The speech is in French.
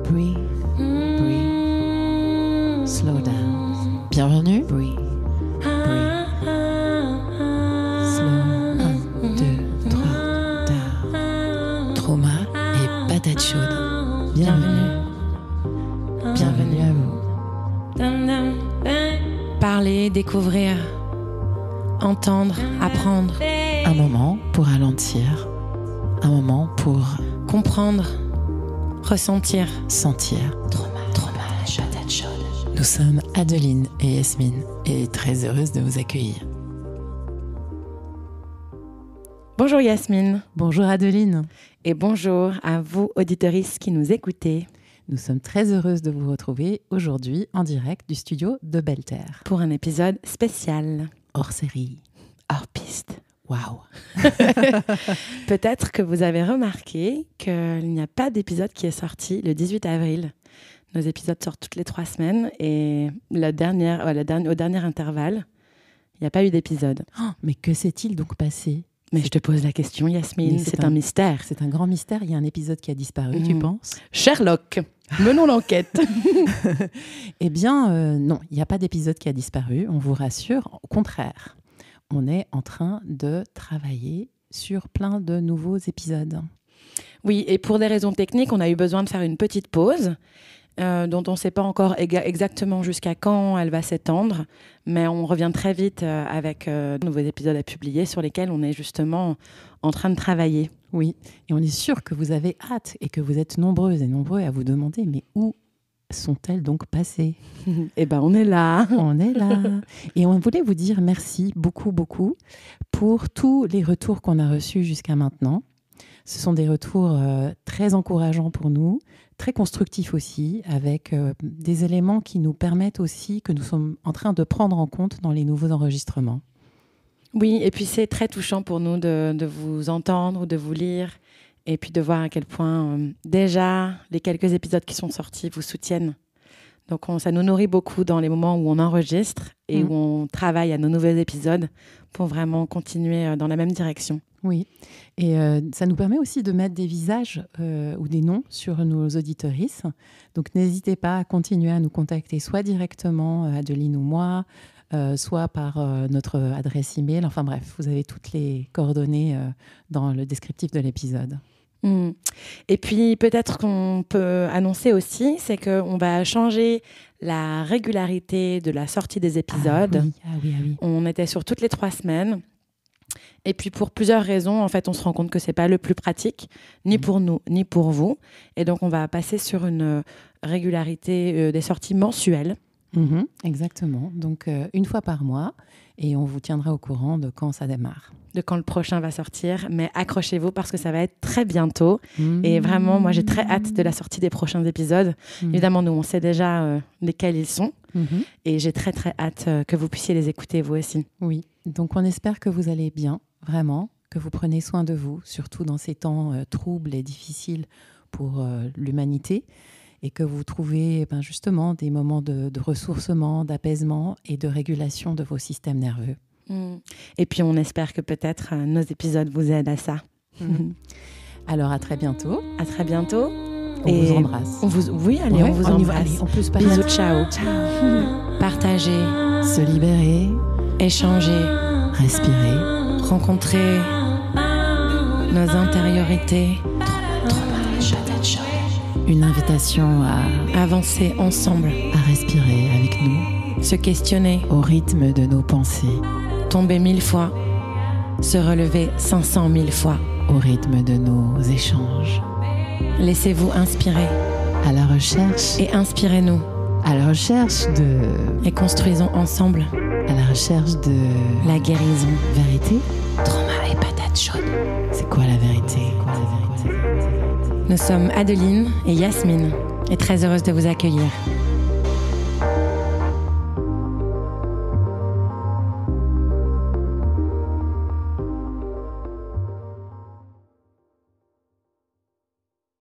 Breathe, breathe, slow down. Bienvenue. Breathe, breathe, slow. 1, 2, 3, down. Trauma et patate chaude. Bienvenue. Bienvenue à vous. Parler, découvrir, entendre, apprendre. Un moment pour ralentir. Un moment pour comprendre, ressentir. Sentir. Trauma et patate chaude. Nous sommes Adeline et Yasmine et très heureuses de vous accueillir. Bonjour Yasmine. Bonjour Adeline. Et bonjour à vous auditeuristes qui nous écoutez. Nous sommes très heureuses de vous retrouver aujourd'hui en direct du studio de Belle Terre. Pour un épisode spécial. Hors série. Hors piste. Waouh. Peut-être que vous avez remarqué qu'il n'y a pas d'épisode qui est sorti le 18 avril. Nos épisodes sortent toutes les 3 semaines et au dernier intervalle, il n'y a pas eu d'épisode. Oh, mais que s'est-il donc passé ? Mais je te pose la question, Yasmine, c'est un mystère. C'est un grand mystère. Il y a un épisode qui a disparu, tu penses ? Sherlock, menons l'enquête. Eh bien, non, il n'y a pas d'épisode qui a disparu, on vous rassure. Au contraire, on est en train de travailler sur plein de nouveaux épisodes. Oui, et pour des raisons techniques, on a eu besoin de faire une petite pause. Dont on ne sait pas encore exactement jusqu'à quand elle va s'étendre, mais on revient très vite avec de nouveaux épisodes à publier sur lesquels on est justement en train de travailler. Oui, et on est sûr que vous avez hâte et que vous êtes nombreuses et nombreux à vous demander mais où sont-elles donc passées ? Eh bien, on est là. On est là. Et on voulait vous dire merci beaucoup, beaucoup pour tous les retours qu'on a reçus jusqu'à maintenant. Ce sont des retours très encourageants pour nous, très constructifs aussi, avec des éléments qui nous permettent aussi que nous sommes en train de prendre en compte dans les nouveaux enregistrements. Oui, et puis c'est très touchant pour nous de vous entendre ou de vous lire, et puis de voir à quel point déjà les quelques épisodes qui sont sortis vous soutiennent. Donc ça nous nourrit beaucoup dans les moments où on enregistre et où on travaille à nos nouveaux épisodes pour vraiment continuer dans la même direction. Oui, et ça nous permet aussi de mettre des visages ou des noms sur nos auditorices. Donc n'hésitez pas à continuer à nous contacter, soit directement Adeline ou moi, soit par notre adresse email. Enfin bref, vous avez toutes les coordonnées dans le descriptif de l'épisode. Et puis peut-être qu'on peut annoncer aussi, c'est qu'on va changer la régularité de la sortie des épisodes. Ah oui. On était sur toutes les 3 semaines. Et puis pour plusieurs raisons, en fait, on se rend compte que c'est pas le plus pratique, ni pour nous, ni pour vous. Et donc on va passer sur une régularité des sorties mensuelles. Exactement. Donc une fois par mois, et on vous tiendra au courant de quand ça démarre. De quand le prochain va sortir, mais accrochez-vous parce que ça va être très bientôt. Et vraiment, moi, j'ai très hâte de la sortie des prochains épisodes. Évidemment, nous, on sait déjà lesquels ils sont. Et j'ai très, très hâte que vous puissiez les écouter, vous aussi. Oui, donc on espère que vous allez bien, vraiment, que vous prenez soin de vous, surtout dans ces temps troubles et difficiles pour l'humanité, et que vous trouvez justement des moments de ressourcement, d'apaisement et de régulation de vos systèmes nerveux. Et puis on espère que peut-être nos épisodes vous aident à ça. Alors à très bientôt. À très bientôt. On vous embrasse. On vous embrasse. Allez, on peut se Bisous, ciao. Partager. Se libérer. Échanger. Respirer. Rencontrer nos intériorités. Une invitation à avancer ensemble. À respirer avec nous. Se questionner. Au rythme de nos pensées. Tomber 1000 fois. Se relever 500 000 fois. Au rythme de nos échanges. Laissez-vous inspirer. À la recherche. Et inspirez-nous. À la recherche de... Et construisons ensemble. À la recherche de... La guérison. Vérité. Trauma et patate chaude. C'est quoi la vérité ? Nous sommes Adeline et Yasmine et très heureuses de vous accueillir.